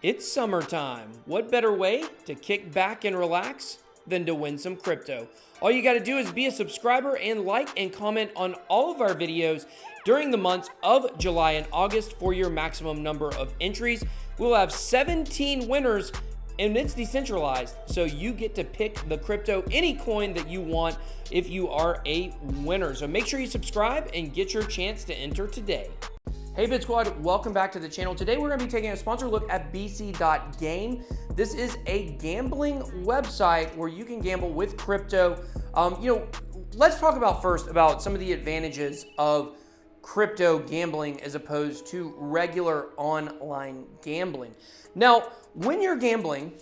It's summertime. What better way to kick back and relax than to win some crypto? All you got to do is be a subscriber and like and comment on all of our videos during the months of July and August for your maximum number of entries. We'll have 17 winners and it's decentralized, so you get to pick the crypto, any coin that you want if you are a winner. So make sure you subscribe and get your chance to enter today. Hey Bit Squad, welcome back to the channel. Today we're going to be taking a sponsored look at bc.game. This is a gambling website where you can gamble with crypto. Let's talk about first about some of the advantages of crypto gambling as opposed to regular online gambling. Now, when you're gambling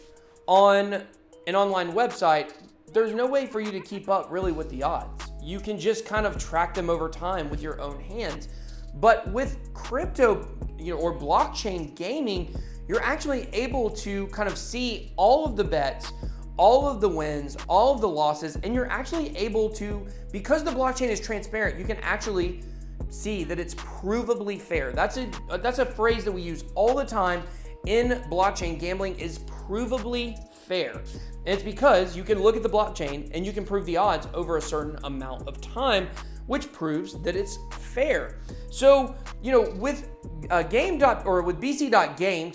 on an online website, there's no way for you to keep up really with the odds. You can just kind of track them over time with your own hands. But with crypto, or blockchain gaming, you're actually able to kind of see all of the bets, all of the wins, all of the losses, and you're actually able to, because the blockchain is transparent, you can actually see that it's provably fair. That's a phrase that we use all the time in blockchain gambling, is provably fair. And it's because you can look at the blockchain and you can prove the odds over a certain amount of time, which proves that it's fair. So, with with bc.game,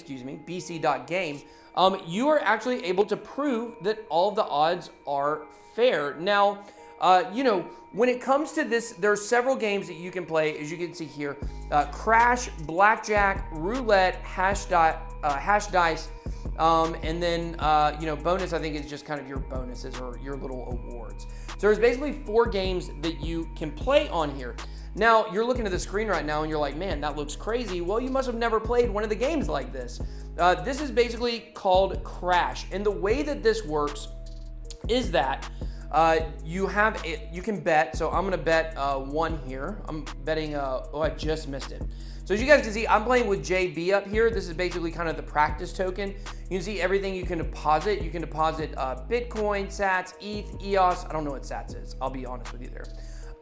you are actually able to prove that all of the odds are fair. Now, when it comes to this, there are several games that you can play, as you can see here. Crash, blackjack, roulette, hash dice, and then, bonus, I think, is just kind of your bonuses or your little awards. So there's basically 4 games that you can play on here. Now, you're looking at the screen right now and you're like, man, that looks crazy. Well, you must have never played one of the games like this. This is basically called Crash. And the way that this works is that you can bet. So I'm going to bet 1 here. I'm betting, I just missed it. So as you guys can see, I'm playing with JB up here. This is basically kind of the practice token. You can see everything you can deposit. You can deposit Bitcoin, Sats, ETH, EOS. I don't know what Sats is. I'll be honest with you there.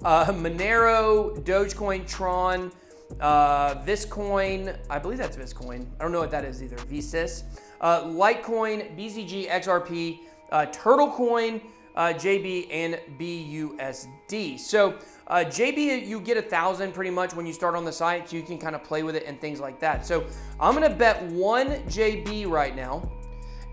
Monero, Dogecoin, Tron, Viscoin. I believe that's Viscoin. I don't know what that is either. VSys. Litecoin, BCG, XRP, Turtlecoin, JB, and BUSD. So JB, you get 1,000 pretty much when you start on the site, so you can kind of play with it and things like that. So I'm gonna bet 1 JB right now,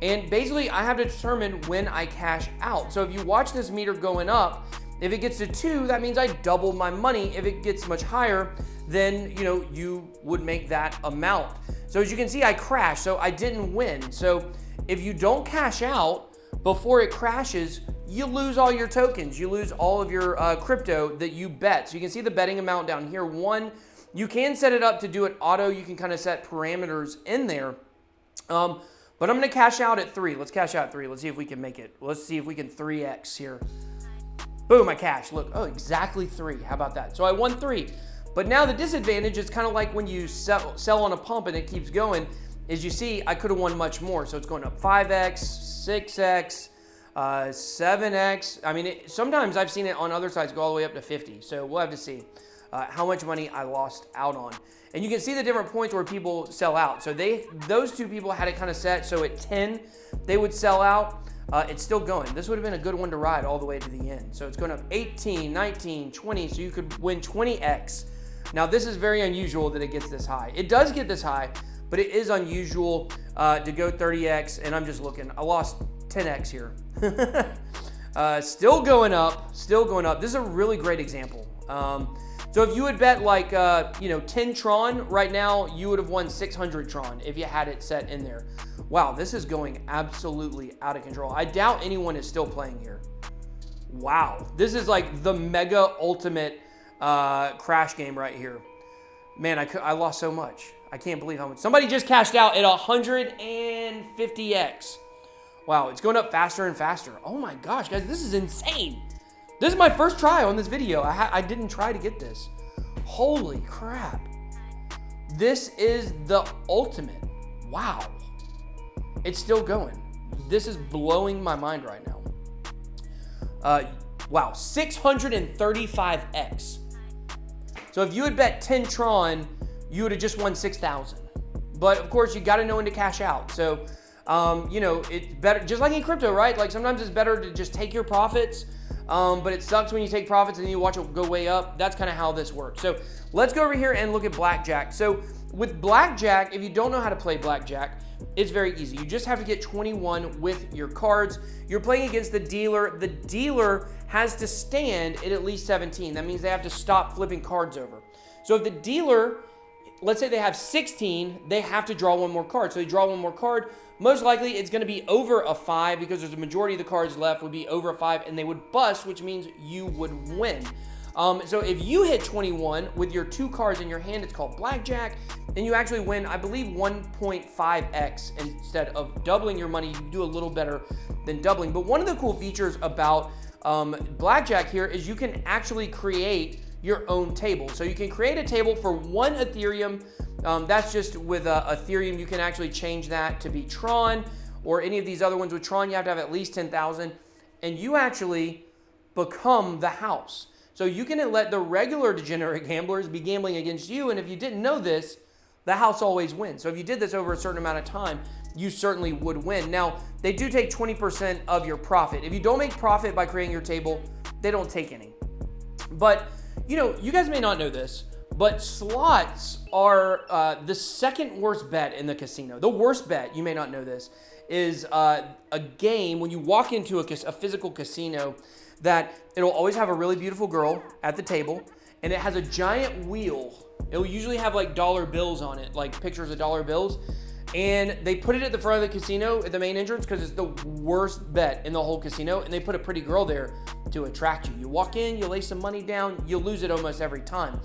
and basically I have to determine when I cash out. So if you watch this meter going up, if it gets to 2, that means I double my money. If it gets much higher, then you would make that amount. So as you can see, I crashed, so I didn't win. So if you don't cash out before it crashes, you lose all your tokens. You lose all of your crypto that you bet. So you can see the betting amount down here. 1, you can set it up to do it auto. You can kind of set parameters in there. But I'm gonna cash out at 3. Let's cash out at 3. Let's see if we can make it. Let's see if we can 3x here. Boom, I cashed. Look, exactly 3. How about that? So I won 3. But now the disadvantage is kind of like when you sell on a pump and it keeps going. As you see, I could have won much more. So it's going up 5x, 6x, 7x. I mean, sometimes I've seen it on other sites go all the way up to 50. So we'll have to see how much money I lost out on. And you can see the different points where people sell out. So those 2 people had it kind of set. So at 10, they would sell out. It's still going. This would have been a good one to ride all the way to the end. So it's going up 18, 19, 20. So you could win 20x. Now this is very unusual that it gets this high. It does get this high, but it is unusual to go 30x. And I'm just looking. I lost 10x here. Still going up, still going up. This is a really great example. So if you would bet like, 10 Tron right now, you would have won 600 Tron if you had it set in there. Wow, this is going absolutely out of control. I doubt anyone is still playing here. Wow, this is like the mega ultimate crash game right here. Man, I lost so much. I can't believe how much. Somebody just cashed out at 150x. Wow, it's going up faster and faster. Oh my gosh, guys, this is insane. This is my first try on this video. I didn't try to get this. Holy crap. This is the ultimate. Wow. It's still going. This is blowing my mind right now. Wow, 635x. So if you had bet 10 Tron, you would have just won 6,000. but of course you got to know when to cash out. So, you know, it's better, just like in crypto, right? Like sometimes it's better to just take your profits, but it sucks when you take profits and then you watch it go way up. That's kind of how this works. So let's go over here and look at blackjack. So with blackjack, if you don't know how to play blackjack, it's very easy. You just have to get 21 with your cards. You're playing against the dealer. The dealer has to stand at least 17. That means they have to stop flipping cards over. So if the dealer, let's say they have 16, they have to draw one more card. So they draw one more card. Most likely it's going to be over a 5 because there's a majority of the cards left would be over a 5 and they would bust, which means you would win. So if you hit 21 with your 2 cards in your hand, it's called blackjack, and you actually win, I believe, 1.5x instead of doubling your money. You do a little better than doubling. But one of the cool features about blackjack here is you can actually create your own table. So you can create a table for 1 Ethereum. That's just with Ethereum. You can actually change that to be Tron or any of these other ones. With Tron, you have to have at least 10,000, and you actually become the house. So you can let the regular degenerate gamblers be gambling against you, and if you didn't know this, the house always wins. So if you did this over a certain amount of time, you certainly would win. Now, they do take 20% of your profit. If you don't make profit by creating your table, they don't take any. But, you know, you guys may not know this, but slots are the second worst bet in the casino. The worst bet, you may not know this, is a game when you walk into a physical casino that it'll always have a really beautiful girl at the table, and it has a giant wheel. It'll usually have like dollar bills on it, like pictures of dollar bills, and they put it at the front of the casino at the main entrance because it's the worst bet in the whole casino, and they put a pretty girl there to attract you. You walk in, you lay some money down, you lose it almost every time.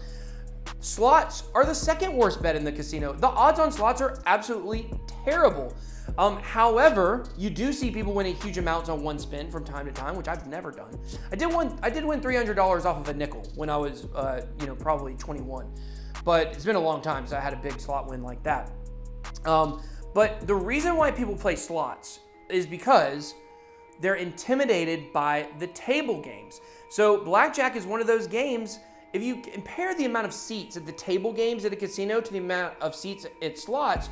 Slots are the second worst bet in the casino. The odds on slots are absolutely terrible. However, you do see people winning huge amounts on one spin from time to time, which I've never done. I did win $300 off of a nickel when I was, you know, probably 21, but it's been a long time since I had a big slot win like that. But the reason why people play slots is because they're intimidated by the table games. So blackjack is one of those games. If you compare the amount of seats at the table games at a casino to the amount of seats at slots,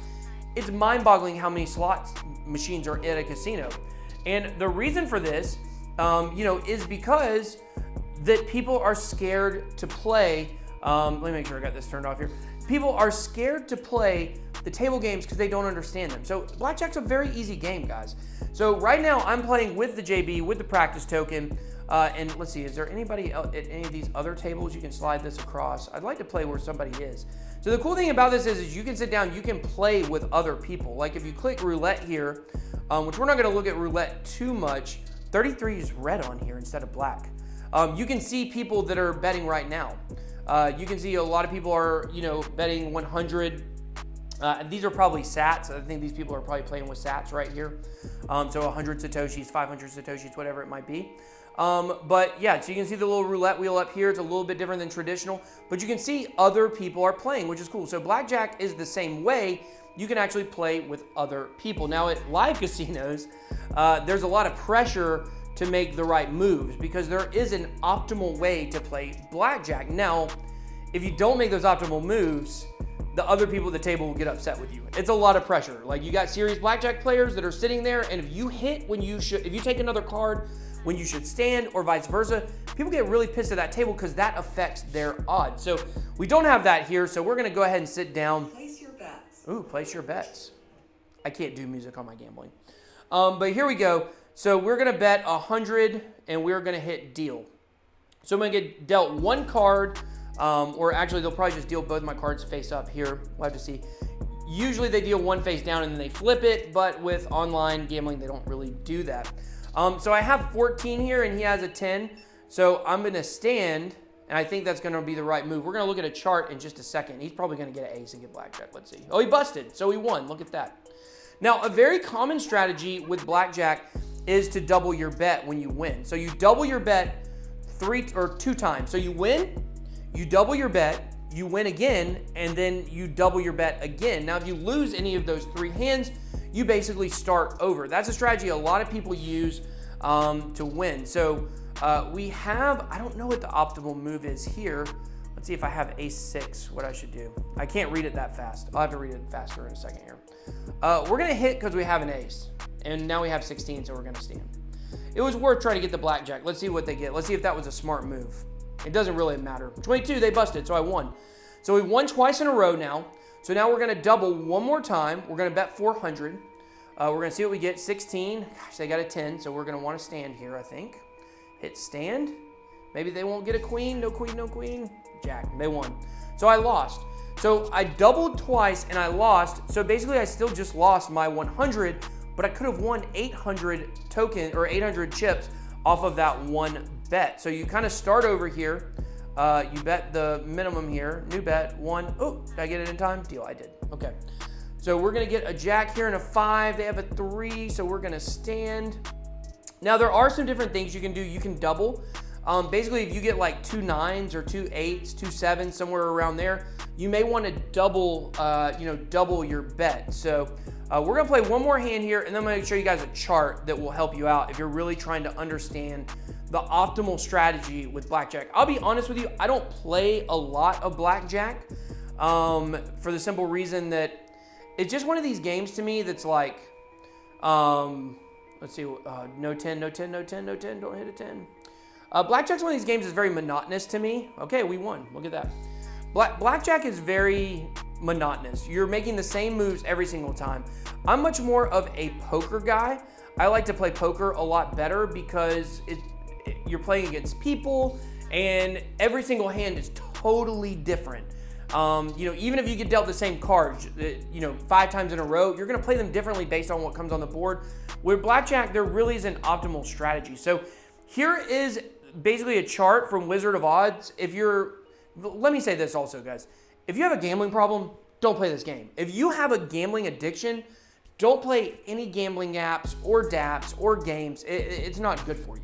it's mind-boggling how many slot machines are at a casino. And the reason for this, you know, is because that people are scared to play. Let me make sure I got this turned off here. People are scared to play the table games because they don't understand them. So blackjack's a very easy game, guys. So right now I'm playing with the JB, with the practice token. And let's see, is there anybody at any of these other tables you can slide this across? I'd like to play where somebody is. So the cool thing about this is you can sit down, you can play with other people. Like if you click roulette here, which we're not gonna look at roulette too much, 33 is red on here instead of black. You can see people that are betting right now. You can see a lot of people are, you know, betting 100. These are probably sats. I think these people are probably playing with sats right here. So 100 Satoshis, 500 Satoshis, whatever it might be. But yeah, so you can see the little roulette wheel up here. It's a little bit different than traditional, but you can see other people are playing, which is cool. So blackjack is the same way. You can actually play with other people. Now at live casinos, there's a lot of pressure to make the right moves because there is an optimal way to play blackjack. Now, if you don't make those optimal moves, the other people at the table will get upset with you. It's a lot of pressure. Like you got serious blackjack players that are sitting there, and if you hit when you should, if you take another card when you should stand or vice versa, people get really pissed at that table because that affects their odds. So we don't have that here, so we're gonna go ahead and sit down. Place your bets. Ooh, place your bets. I can't do music on my gambling. But here we go. So we're gonna bet 100 and we're gonna hit deal. So I'm gonna get dealt one card, or actually they'll probably just deal both my cards face up here. We'll have to see. Usually they deal one face down and then they flip it, but with online gambling, they don't really do that. So I have 14 here and he has a 10. So I'm gonna stand, and I think that's gonna be the right move. We're gonna look at a chart in just a second. He's probably gonna get an ace and get blackjack. Let's see. Oh, he busted, so he won. Look at that. Now, a very common strategy with blackjack is to double your bet when you win. So you double your bet 2 times. So you win, you double your bet, you win again, and then you double your bet again. Now, if you lose any of those 3 hands, you basically start over. That's a strategy a lot of people use to win. So we have, I don't know what the optimal move is here. Let's see if I have ace-6, what I should do. I can't read it that fast. I'll have to read it faster in a second here. We're gonna hit because we have an ace. And now we have 16, so we're gonna stand. It was worth trying to get the blackjack. Let's see what they get. Let's see if that was a smart move. It doesn't really matter. 22, they busted, so I won. So we won twice in a row now. So now we're gonna double one more time. We're gonna bet 400. We're gonna see what we get. 16, gosh, they got a 10, so we're gonna wanna stand here, I think. Hit stand. Maybe they won't get a queen, no queen, no queen. Jack, they won. So I lost. So I doubled twice and I lost. So basically I still just lost my 100, but I could have won 800 token or 800 chips off of that one bet. So you kind of start over here. You bet the minimum here, new bet, 1. Oh, did I get it in time? Deal, I did. Okay. So we're gonna get a jack here and a 5. They have a 3, so we're gonna stand. Now there are some different things you can do. You can double. Basically, if you get like 2 9s or 2 8s, 2 7s, somewhere around there, you may want to double, double your bet. So we're gonna play one more hand here, and then I'm gonna show you guys a chart that will help you out if you're really trying to understand the optimal strategy with blackjack. I'll be honest with you, I don't play a lot of blackjack for the simple reason that it's just one of these games to me that's like, let's see, no 10, no 10, no 10, no 10, don't hit a 10. Blackjack's one of these games that's very monotonous to me. Okay, we won. Look at that. Blackjack is very monotonous. You're making the same moves every single time. I'm much more of a poker guy. I like to play poker a lot better because you're playing against people and every single hand is totally different. Even if you get dealt the same cards, 5 times in a row, you're gonna play them differently based on what comes on the board. With blackjack, there really is an optimal strategy. So here is basically a chart from Wizard of Odds. Let me say this also, guys. If you have a gambling problem, don't play this game. If you have a gambling addiction, don't play any gambling apps or dApps or games. It's not good for you.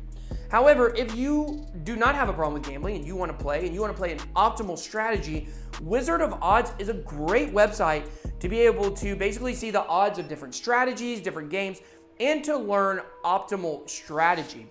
However, if you do not have a problem with gambling and you want to play an optimal strategy, Wizard of Odds is a great website to be able to basically see the odds of different strategies, different games, and to learn optimal strategy.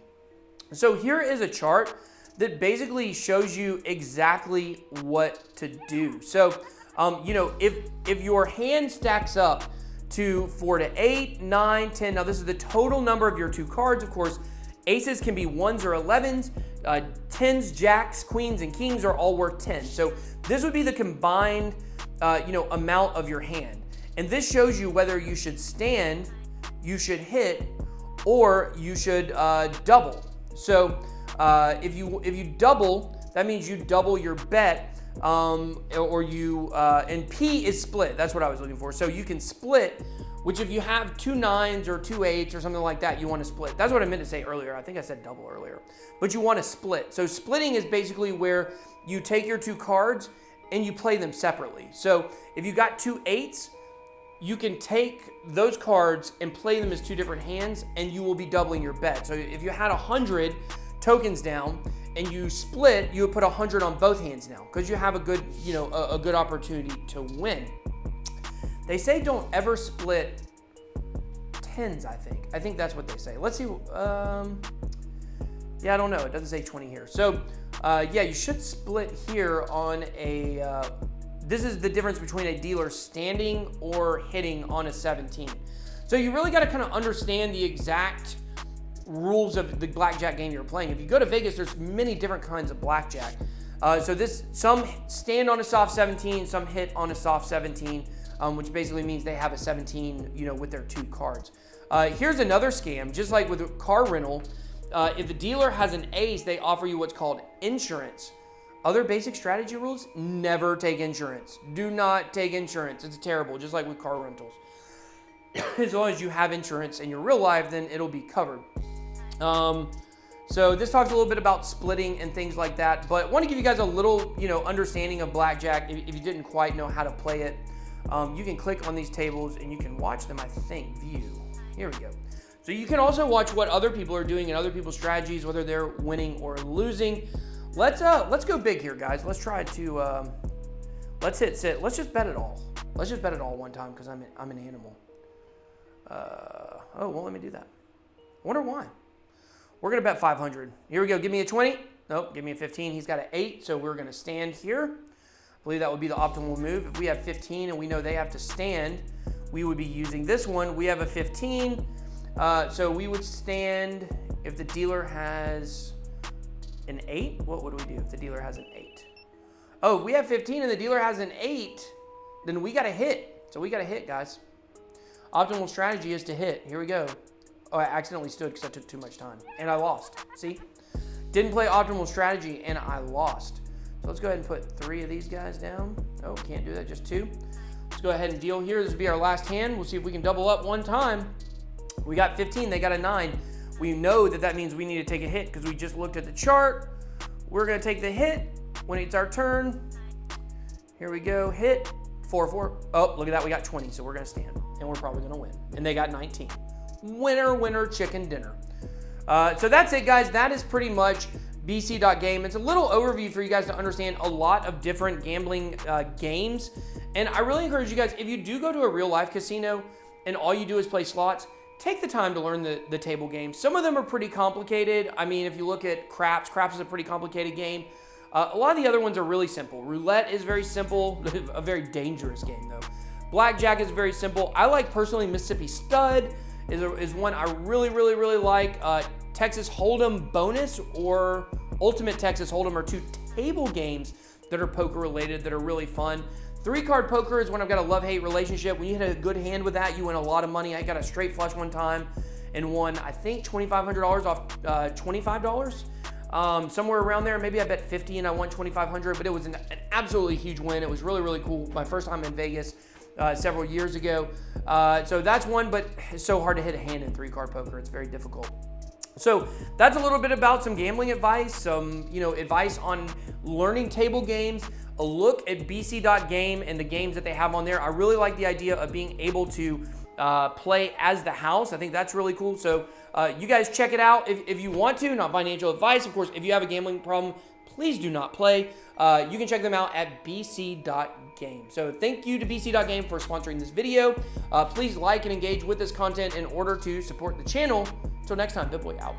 So here is a chart that basically shows you exactly what to do. So, if your hand stacks up to 4 to 8, 9, 10, now this is the total number of your 2 cards, of course. Aces can be 1s or 11s, 10s, jacks, queens, and kings are all worth 10. So this would be the combined, amount of your hand. And this shows you whether you should stand, you should hit, or you should double. So if you double, that means you double your bet, and P is split. That's what I was looking for. So you can split, which if you have 2 9s or 2 8s or something like that, you want to split. That's what I meant to say earlier. I think I said double earlier, but you want to split. So splitting is basically where you take your 2 cards and you play them separately. So if you got 2 8s, you can take those cards and play them as 2 different hands and you will be doubling your bet. So if you had 100 tokens down and you split, you would put 100 on both hands now because you have a good, a good opportunity to win. They say don't ever split 10s, I think. I think that's what they say. Let's see. Yeah, I don't know. It doesn't say 20 here. So you should split here on a, this is the difference between a dealer standing or hitting on a 17. So you really got to kind of understand the exact rules of the blackjack game you're playing. If you go to Vegas, there's many different kinds of blackjack. Some stand on a soft 17, some hit on a soft 17, which basically means they have a 17, with their 2 cards. Here's another scam, just like with car rental. If the dealer has an ace, they offer you what's called insurance. Other basic strategy rules, never take insurance. Do not take insurance. It's terrible, just like with car rentals. As long as you have insurance in your real life, then it'll be covered. So this talks a little bit about splitting and things like that, but I want to give you guys a little, understanding of blackjack if you didn't quite know how to play it. You can click on these tables and you can watch them, I think, view. Here we go. So you can also watch what other people are doing and other people's strategies, whether they're winning or losing. Let's go big here, guys. Let's try to, let's hit sit. Let's just bet it all. Let's just bet it all one time because I'm an animal. Oh, well, let me do that. I wonder why. We're going to bet 500. Here we go. Give me a 20. Nope, give me a 15. He's got an 8, so we're going to stand here. I believe that would be the optimal move. If we have 15 and we know they have to stand, we would be using this one. We have a 15, so we would stand if the dealer has an 8. What would we do if the dealer has an 8? Oh, we have 15 and the dealer has an 8, then we got to hit. So we got to hit, guys. Optimal strategy is to hit. Here we go. Oh, I accidentally stood because I took too much time. And I lost. See? Didn't play optimal strategy, and I lost. So let's go ahead and put 3 of these guys down. Oh, can't do that, just 2. Let's go ahead and deal here. This will be our last hand. We'll see if we can double up one time. We got 15, they got a 9. We know that that means we need to take a hit because we just looked at the chart. We're gonna take the hit when it's our turn. Here we go, hit, 4, 4. Oh, look at that, we got 20, so we're gonna stand, and we're probably gonna win. And they got 19. Winner, winner, chicken dinner. So that's it, guys. That is pretty much bc.game. It's a little overview for you guys to understand a lot of different gambling games. And I really encourage you guys, if you do go to a real life casino and all you do is play slots, take the time to learn the table games. Some of them are pretty complicated. I mean, if you look at craps is a pretty complicated game. A lot of the other ones are really simple. Roulette is very simple, a very dangerous game though. Blackjack is very simple. I like personally Mississippi Stud is one I really like. Texas Hold'em Bonus or Ultimate Texas Hold'em are 2 table games that are poker related that are really fun. 3-card poker is when I've got a love-hate relationship. When you hit a good hand with that, you win a lot of money. I got a straight flush one time and won, I think, $2,500 off $25. Somewhere around there. Maybe I bet 50 and I won $2,500, but it was an absolutely huge win. It was really cool. My first time in Vegas several years ago. So that's one, but it's so hard to hit a hand in 3-card poker. It's very difficult. So that's a little bit about some gambling advice, some advice on learning table games, a look at bc.game and the games that they have on there. I really like the idea of being able to play as the house. I think that's really cool. So you guys check it out if you want to, not financial advice. Of course, if you have a gambling problem, please do not play. You can check them out at bc.game. So thank you to bc.game for sponsoring this video. Please like and engage with this content in order to support the channel. Until next time, BitBoy out.